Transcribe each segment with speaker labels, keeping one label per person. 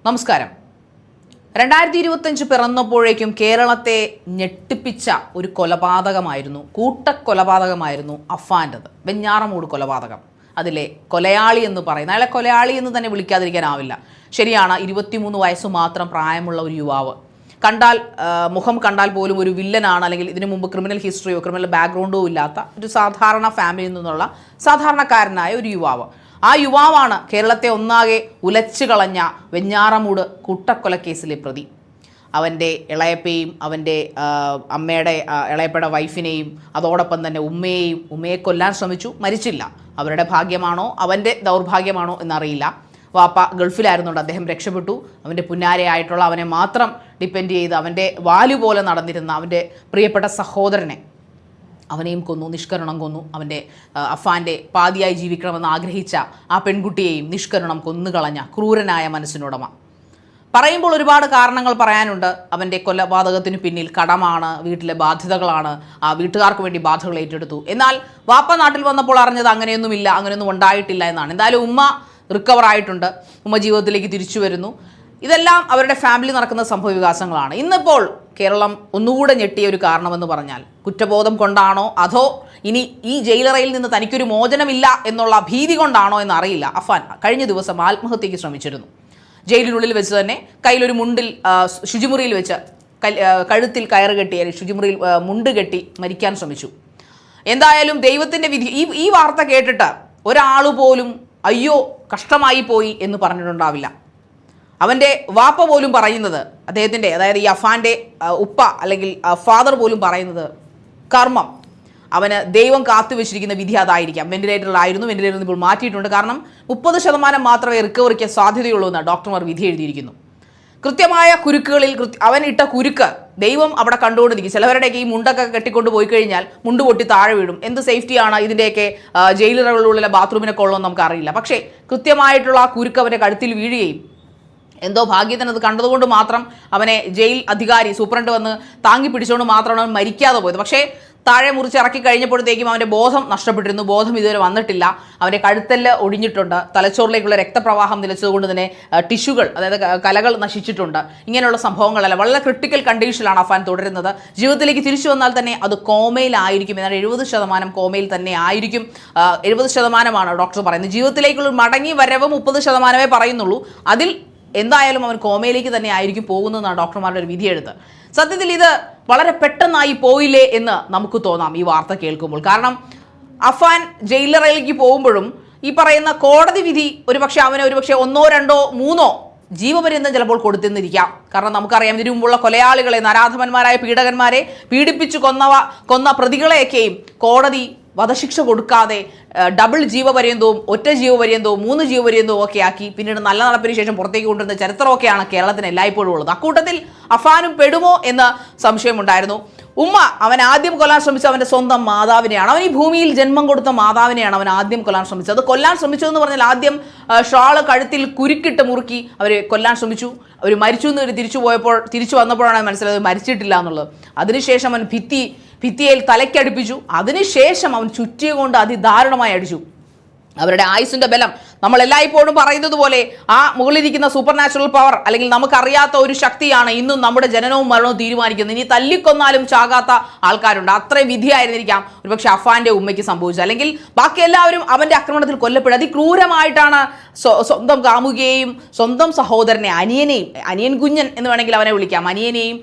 Speaker 1: നമസ്കാരം. 2025 പിറന്നപ്പോഴേക്കും കേരളത്തെ ഞെട്ടിപ്പിച്ച ഒരു കൊലപാതകമായിരുന്നു, കൂട്ടക്കൊലപാതകമായിരുന്നു അഫാൻ്റെത്. വെഞ്ഞാറമൂട് കൊലപാതകം. അതിലെ കൊലയാളി എന്ന് പറയുന്ന, അയാളെ കൊലയാളി എന്ന് തന്നെ വിളിക്കാതിരിക്കാനാവില്ല. ശരിയാണ്, 23 വയസ്സ് മാത്രം പ്രായമുള്ള ഒരു യുവാവ്. മുഖം കണ്ടാൽ പോലും ഒരു വില്ലനാണ്, അല്ലെങ്കിൽ ഇതിനു മുമ്പ് ക്രിമിനൽ ഹിസ്റ്ററിയോ ക്രിമിനൽ ബാക്ക്ഗ്രൗണ്ടോ ഇല്ലാത്ത ഒരു സാധാരണ ഫാമിലിയിൽ നിന്നുള്ള സാധാരണക്കാരനായ ഒരു യുവാവ്. ആ യുവാവാണ് കേരളത്തെ ഒന്നാകെ ഉലച്ചു കളഞ്ഞ വെഞ്ഞാറമൂട് കൂട്ടക്കൊലക്കേസിലെ പ്രതി. അവൻ്റെ ഇളയപ്പയും അവൻ്റെ അമ്മയുടെ ഇളയപ്പയുടെ വൈഫിനെയും അതോടൊപ്പം തന്നെ ഉമ്മയെ കൊല്ലാൻ ശ്രമിച്ചു, മരിച്ചില്ല. അവരുടെ ഭാഗ്യമാണോ അവൻ്റെ ദൗർഭാഗ്യമാണോ എന്നറിയില്ല. വാപ്പ ഗൾഫിലായിരുന്നുണ്ട്, അദ്ദേഹം രക്ഷപ്പെട്ടു. അവൻ്റെ പുന്നാരയായിട്ടുള്ള അവനെ മാത്രം ഡിപ്പെൻഡ് ചെയ്ത് അവൻ്റെ വാലുപോലെ നടന്നിരുന്ന അവൻ്റെ പ്രിയപ്പെട്ട സഹോദരനെ അവനെയും കൊന്നു, നിഷ്കരുണം കൊന്നു. അവൻ്റെ അഫാൻ്റെ പാതിയായി ജീവിക്കണമെന്ന് ആഗ്രഹിച്ച ആ പെൺകുട്ടിയെയും നിഷ്കരുണം കൊന്നുകളഞ്ഞ ക്രൂരനായ മനസ്സിനുടമ. പറയുമ്പോൾ ഒരുപാട് കാരണങ്ങൾ പറയാനുണ്ട്. അവൻ്റെ കൊലപാതകത്തിന് പിന്നിൽ കടമാണ്, വീട്ടിലെ ബാധ്യതകളാണ്, ആ വീട്ടുകാർക്ക് വേണ്ടി ബാധ്യതകൾ ഏറ്റെടുത്തു. എന്നാൽ വാപ്പ നാട്ടിൽ വന്നപ്പോൾ അറിഞ്ഞത് അങ്ങനെയൊന്നുമില്ല, അങ്ങനെയൊന്നും ഉണ്ടായിട്ടില്ല എന്നാണ്. എന്തായാലും ഉമ്മ റിക്കവർ ആയിട്ടുണ്ട്, ഉമ്മ ജീവിതത്തിലേക്ക് തിരിച്ചു വരുന്നു. ഇതെല്ലാം അവരുടെ ഫാമിലി നടക്കുന്ന സംഭവ വികാസങ്ങളാണ്. ഇന്നിപ്പോൾ കേരളം ഒന്നുകൂടെ ഞെട്ടിയ ഒരു കാരണമെന്ന് പറഞ്ഞാൽ കുറ്റബോധം കൊണ്ടാണോ അതോ ഇനി ഈ ജയിലറയിൽ നിന്ന് തനിക്കൊരു മോചനമില്ല എന്നുള്ള ഭീതി കൊണ്ടാണോ എന്നറിയില്ല. അഫാൻ കഴിഞ്ഞ ദിവസം ആത്മഹത്യയ്ക്ക് ശ്രമിച്ചിരുന്നു. ജയിലിനുള്ളിൽ വെച്ച് തന്നെ കയ്യിലൊരു മുണ്ടിൽ ശുചിമുറിയിൽ വെച്ച് കഴുത്തിൽ കയറ് കെട്ടി, ശുചിമുറിയിൽ മുണ്ട് കെട്ടി മരിക്കാൻ ശ്രമിച്ചു. എന്തായാലും ദൈവത്തിൻ്റെ വിധി. ഈ വാർത്ത കേട്ടിട്ട് ഒരാൾ പോലും അയ്യോ കഷ്ടമായി പോയി എന്ന് പറഞ്ഞിട്ടുണ്ടാവില്ല. അവൻ്റെ വാപ്പ പോലും പറയുന്നത്, അദ്ദേഹത്തിൻ്റെ അതായത് ഈ അഫാൻ്റെ ഉപ്പ അല്ലെങ്കിൽ ഫാദർ പോലും പറയുന്നത് കർമ്മം, അവന് ദൈവം കാത്തുവെച്ചിരിക്കുന്ന വിധി അതായിരിക്കാം. വെന്റിലേറ്ററിലായിരുന്നു, വെന്റിലേറ്ററിൽ ഇപ്പോൾ മാറ്റിയിട്ടുണ്ട്. കാരണം 30% മാത്രമേ റിക്കവറിക്ക് സാധ്യതയുള്ളൂ എന്ന് ഡോക്ടർമാർ വിധി എഴുതിയിരിക്കുന്നു. കൃത്യമായ കുരുക്കുകളിൽ അവൻ ഇട്ട കുരുക്ക് ദൈവം അവിടെ കണ്ടുകൊണ്ട് നിൽക്കും. ചിലവരുടെയൊക്കെ ഈ മുണ്ടൊക്കെ കെട്ടിക്കൊണ്ട് പോയി കഴിഞ്ഞാൽ മുണ്ട് പൊട്ടി താഴെ വീഴും. എന്ത് സേഫ്റ്റിയാണ് ഇതിൻ്റെയൊക്കെ ജയിലറുകളിലുള്ള ബാത്റൂമിനൊക്കെ ഉള്ളതെന്ന് നമുക്കറിയില്ല. പക്ഷേ കൃത്യമായിട്ടുള്ള ആ കുരുക്ക് അവൻ്റെ കഴുത്തിൽ വീഴുകയും എന്തോ ഭാഗ്യത്തിന് അത് കണ്ടതുകൊണ്ട് മാത്രം അവനെ ജയിൽ അധികാരി സൂപ്രണ്ട് വന്ന് താങ്ങി പിടിച്ചുകൊണ്ട് മാത്രമാണ് അവൻ മരിക്കാതെ പോയത്. പക്ഷേ താഴെ മുറിച്ചിറക്കി കഴിഞ്ഞപ്പോഴത്തേക്കും അവൻ്റെ ബോധം നഷ്ടപ്പെട്ടിരുന്നു. ബോധം ഇതുവരെ വന്നിട്ടില്ല. അവൻ്റെ കഴുത്തെല്ല് ഒടിഞ്ഞിട്ടുണ്ട്. തലച്ചോറിലേക്കുള്ള രക്തപ്രവാഹം നിലച്ചതുകൊണ്ട് തന്നെ ടിഷ്യൂകൾ, അതായത് കലകൾ നശിച്ചിട്ടുണ്ട്. ഇങ്ങനെയുള്ള സംഭവങ്ങളല്ല, വളരെ ക്രിട്ടിക്കൽ കണ്ടീഷനിലാണ് അഫാൻ തുടരുന്നത്. ജീവിതത്തിലേക്ക് തിരിച്ചു വന്നാൽ തന്നെ അത് കോമയിലായിരിക്കും. എന്നാൽ 70% കോമയിൽ തന്നെ ആയിരിക്കും. 70% ഡോക്ടർ പറയുന്നത്. ജീവിതത്തിലേക്കുള്ള മടങ്ങി വരവ് 30% പറയുന്നുള്ളൂ. അതിൽ എന്തായാലും അവൻ കോമയിലേക്ക് തന്നെ ആയിരിക്കും പോകുന്നതെന്നാണ് ഡോക്ടർമാരുടെ ഒരു വിധിയെഴുത്ത്. സത്യത്തിൽ ഇത് വളരെ പെട്ടെന്നായി പോയില്ലേ എന്ന് നമുക്ക് തോന്നാം ഈ വാർത്ത കേൾക്കുമ്പോൾ. കാരണം അഫാൻ ജയിലറയിലേക്ക് പോകുമ്പോഴും ഈ പറയുന്ന കോടതി വിധി ഒരുപക്ഷെ അവന് 1, 2, 3 ജീവപര്യന്തം ചിലപ്പോൾ കൊടുത്തെന്നിരിക്കാം. കാരണം നമുക്കറിയാം, ഇതിനു മുമ്പുള്ള കൊലയാളികളെ, നരാധമന്മാരായ പീഡകന്മാരെ പീഡിപ്പിച്ചു കൊന്ന പ്രതികളെയൊക്കെയും കോടതി വധശിക്ഷ കൊടുക്കാതെ ഡബിൾ ജീവപര്യന്തവും, ഒറ്റ ജീവപര്യന്തവും, 3 ജീവപര്യന്തവും ഒക്കെ ആക്കി പിന്നീട് നല്ല നടപ്പിന് ശേഷം പുറത്തേക്ക് കൊണ്ടുവരുന്ന ചരിത്രമൊക്കെയാണ് കേരളത്തിന് എല്ലായ്പ്പോഴും ഉള്ളത്. അക്കൂട്ടത്തിൽ അഫാനും പെടുമോ എന്ന് സംശയമുണ്ടായിരുന്നു. ഉമ്മ അവൻ ആദ്യം കൊല്ലാൻ ശ്രമിച്ചത് അവൻ്റെ സ്വന്തം മാതാവിനെയാണ്. അവൻ ഈ ഭൂമിയിൽ ജന്മം കൊടുത്ത മാതാവിനെയാണ് അവൻ ആദ്യം കൊല്ലാൻ ശ്രമിച്ചത്. അത് കൊല്ലാൻ ശ്രമിച്ചതെന്ന് പറഞ്ഞാൽ ആദ്യം ഷാള് കഴുത്തിൽ കുരുക്കിട്ട് മുറുക്കി അവർ കൊല്ലാൻ ശ്രമിച്ചു. അവർ മരിച്ചു എന്ന് തിരിച്ചു വന്നപ്പോഴാണ് മനസ്സിലായത് മരിച്ചിട്ടില്ല എന്നുള്ളത്. അതിനുശേഷം അവൻ ഭിത്തിയിൽ തലയ്ക്കടിപ്പിച്ചു. അതിനുശേഷം അവൻ ചുറ്റിയ കൊണ്ട് അതിദാരുണമായി അടിച്ചു. അവരുടെ ആയുസിൻ്റെ ബലം, നമ്മൾ എല്ലായ്പ്പോഴും പറയുന്നത് പോലെ ആ മുകളിലിരിക്കുന്ന സൂപ്പർ നാച്ചുറൽ പവർ അല്ലെങ്കിൽ നമുക്കറിയാത്ത ഒരു ശക്തിയാണ് ഇന്നും നമ്മുടെ ജനനവും മരണവും തീരുമാനിക്കുന്നത്. ഇനി തല്ലിക്കൊന്നാലും ചാകാത്ത ആൾക്കാരുണ്ട്. അത്രയും വിധിയായിരുന്നിരിക്കാം ഒരുപക്ഷെ അഫാൻ്റെ ഉമ്മയ്ക്ക് സംഭവിച്ചത്. അല്ലെങ്കിൽ ബാക്കി എല്ലാവരും അവൻ്റെ ആക്രമണത്തിൽ കൊല്ലപ്പെടുക. അതിക്രൂരമായിട്ടാണ് സ്വന്തം കാമുകിയെയും സ്വന്തം സഹോദരനെ, അനിയൻ കുഞ്ഞൻ എന്ന് വേണമെങ്കിൽ അവനെ വിളിക്കാം, അനിയനെയും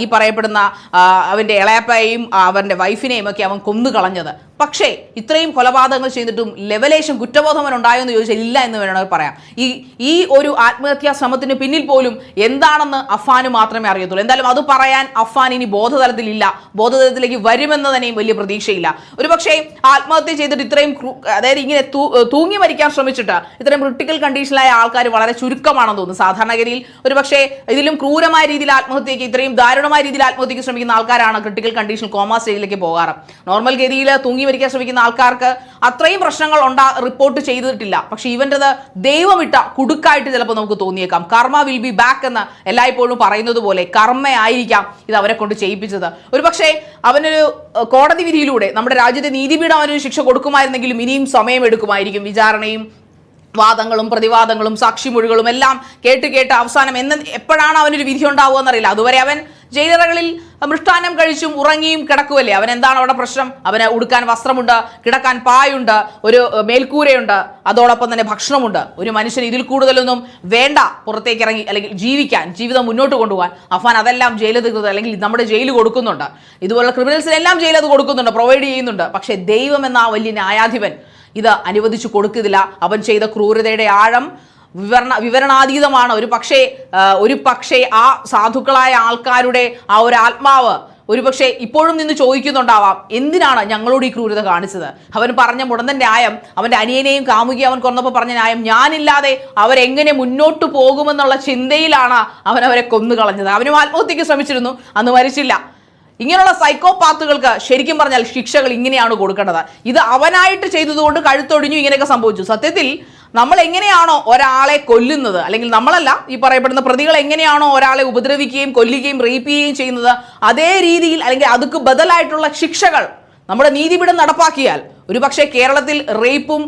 Speaker 1: ഈ പറയപ്പെടുന്ന അവൻ്റെ ഇളയപ്പയെയും അവൻ്റെ വൈഫിനെയും ഒക്കെ അവൻ കൊന്നുകളഞ്ഞത്. പക്ഷേ ഇത്രയും കൊലപാതകങ്ങൾ ചെയ്തിട്ടും ലെവലേഷൻ കുറ്റബോധം ഉണ്ടായോ എന്ന് ചോദിച്ചാൽ ഇല്ല എന്ന് വേണമെങ്കിൽ പറയാം. ഈ ഒരു ആത്മഹത്യാ ശ്രമത്തിന് പിന്നിൽ പോലും എന്താണെന്ന് അഫാന് മാത്രമേ അറിയത്തുള്ളൂ. എന്തായാലും അത് പറയാൻ അഫാൻ ഇനി ബോധതലത്തിലില്ല. ബോധതലത്തിലേക്ക് വരുമെന്ന് തന്നെയും വലിയ പ്രതീക്ഷയില്ല. ഒരുപക്ഷേ ആത്മഹത്യ ചെയ്തിട്ട് ഇത്രയും, അതായത് ഇങ്ങനെ തൂങ്ങി മരിക്കാൻ ശ്രമിച്ചിട്ട് ഇത്രയും ക്രിട്ടിക്കൽ കണ്ടീഷനിലായ ആൾക്കാർ വളരെ ചുരുക്കമാണെന്ന് തോന്നുന്നു. സാധാരണഗതിയിൽ ഒരുപക്ഷേ ഇതിലും ക്രൂരമായ രീതിയിൽ ആത്മഹത്യയ്ക്ക്, ഇത്രയും ദാരുണമായ രീതിയിൽ ആത്മഹത്യയ്ക്ക് ശ്രമിക്കുന്ന ആൾക്കാരാണ് ക്രിട്ടിക്കൽ കണ്ടീഷൻ കോമ സ്റ്റേജിലേക്ക് പോകാറ്. നോർമൽ ഗതിയിൽ തൂങ്ങി മരിക്കാൻ ശ്രമിക്കുന്ന ആൾക്കാർക്ക് അത്രയും പ്രശ്നങ്ങൾ റിപ്പോർട്ട് ചെയ്തിട്ടില്ല. പക്ഷെ ഇവൻ്റെത് ദൈവമിട്ട കുടുക്കായിട്ട് ചിലപ്പോൾ നമുക്ക് തോന്നിയേക്കാം. കർമ്മ വിൽ ബി ബാക്ക് എന്ന് എല്ലായ്പ്പോഴും പറയുന്നത് പോലെ കർമ്മയായിരിക്കാം ഇത് അവരെ കൊണ്ട് ചെയ്യിപ്പിച്ചത്. ഒരുപക്ഷെ അവനൊരു കോടതി വിധിയിലൂടെ നമ്മുടെ രാജ്യത്തെ നീതിപീഠം അവനൊരു ശിക്ഷ കൊടുക്കുമായിരുന്നെങ്കിലും ഇനിയും സമയമെടുക്കുമായിരിക്കും. വിചാരണയും വാദങ്ങളും പ്രതിവാദങ്ങളും സാക്ഷിമൊഴികളും എല്ലാം കേട്ട് അവസാനം എപ്പോഴാണ് അവനൊരു വിധി ഉണ്ടാവുക എന്നറിയില്ല. അതുവരെ അവൻ ജയിലറകളിൽ മൃഷ്ടാന്നം കഴിച്ചും ഉറങ്ങിയും കിടക്കുമല്ലേ. അവൻ എന്താണ് അവിടെ പ്രശ്നം? അവന് ഉടുക്കാൻ വസ്ത്രമുണ്ട്, കിടക്കാൻ പായുണ്ട്, ഒരു മേൽക്കൂരയുണ്ട്, അതോടൊപ്പം തന്നെ ഭക്ഷണമുണ്ട്. ഒരു മനുഷ്യന് ഇതിൽ കൂടുതലൊന്നും വേണ്ട പുറത്തേക്ക് ഇറങ്ങി അല്ലെങ്കിൽ ജീവിതം മുന്നോട്ട് കൊണ്ടുപോകാൻ. അഫാൻ അതെല്ലാം ജയിലധികൃതർ അല്ലെങ്കിൽ നമ്മുടെ ജയിൽ കൊടുക്കുന്നുണ്ട്. ഇതുപോലുള്ള ക്രിമിനൽസിനെല്ലാം ജയിൽ അത് കൊടുക്കുന്നുണ്ട്, പ്രൊവൈഡ് ചെയ്യുന്നുണ്ട്. പക്ഷേ ദൈവം എന്ന ആ വലിയ ന്യായാധിപൻ ഇത് അനുവദിച്ചു കൊടുക്കുന്നില്ല. അവൻ ചെയ്ത ക്രൂരതയുടെ ആഴം വിവരണാതീതമാണ്. ഒരു പക്ഷേ ആ സാധുക്കളായ ആൾക്കാരുടെ ആ ഒരു ആത്മാവ് ഒരുപക്ഷെ ഇപ്പോഴും നിന്ന് ചോദിക്കുന്നുണ്ടാവാം, എന്തിനാണ് ഞങ്ങളോട് ഈ ക്രൂരത കാണിച്ചത്? അവൻ പറഞ്ഞ മുടന്തൻ ന്യായം, അവൻ്റെ അനിയനെയും കാമുകി അവൻ കൊന്നപ്പോൾ പറഞ്ഞ ന്യായം, ഞാനില്ലാതെ അവരെങ്ങനെ മുന്നോട്ട് പോകുമെന്നുള്ള ചിന്തയിലാണ് അവൻ അവരെ കൊന്നുകളഞ്ഞത്. അവനും ആത്മഹത്യക്ക് ശ്രമിച്ചിരുന്നു, അന്ന് മരിച്ചില്ല. ഇങ്ങനെയുള്ള സൈക്കോപാത്തുകൾക്ക് ശരിക്കും പറഞ്ഞാൽ ശിക്ഷകൾ ഇങ്ങനെയാണ് കൊടുക്കേണ്ടത്. ഇത് അവനായിട്ട് ചെയ്തതുകൊണ്ട് കഴുത്തൊടിഞ്ഞു, ഇങ്ങനെയൊക്കെ സംഭവിച്ചു. സത്യത്തിൽ നമ്മൾ എങ്ങനെയാണോ ഒരാളെ കൊല്ലുന്നത്, അല്ലെങ്കിൽ നമ്മളല്ല, ഈ പറയപ്പെടുന്ന പ്രതികൾ എങ്ങനെയാണോ ഒരാളെ ഉപദ്രവിക്കുകയും കൊല്ലുകയും റേപ്പ് ചെയ്യുകയും ചെയ്യുന്നത്, അതേ രീതിയിൽ അല്ലെങ്കിൽ അതുക്ക് ബദലായിട്ടുള്ള ശിക്ഷകൾ നമ്മുടെ നീതിപീഠം നടപ്പാക്കിയാൽ ഒരുപക്ഷെ കേരളത്തിൽ റേപ്പും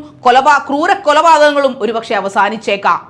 Speaker 1: ക്രൂര കൊലപാതകങ്ങളും ഒരുപക്ഷെ അവസാനിച്ചേക്കാം.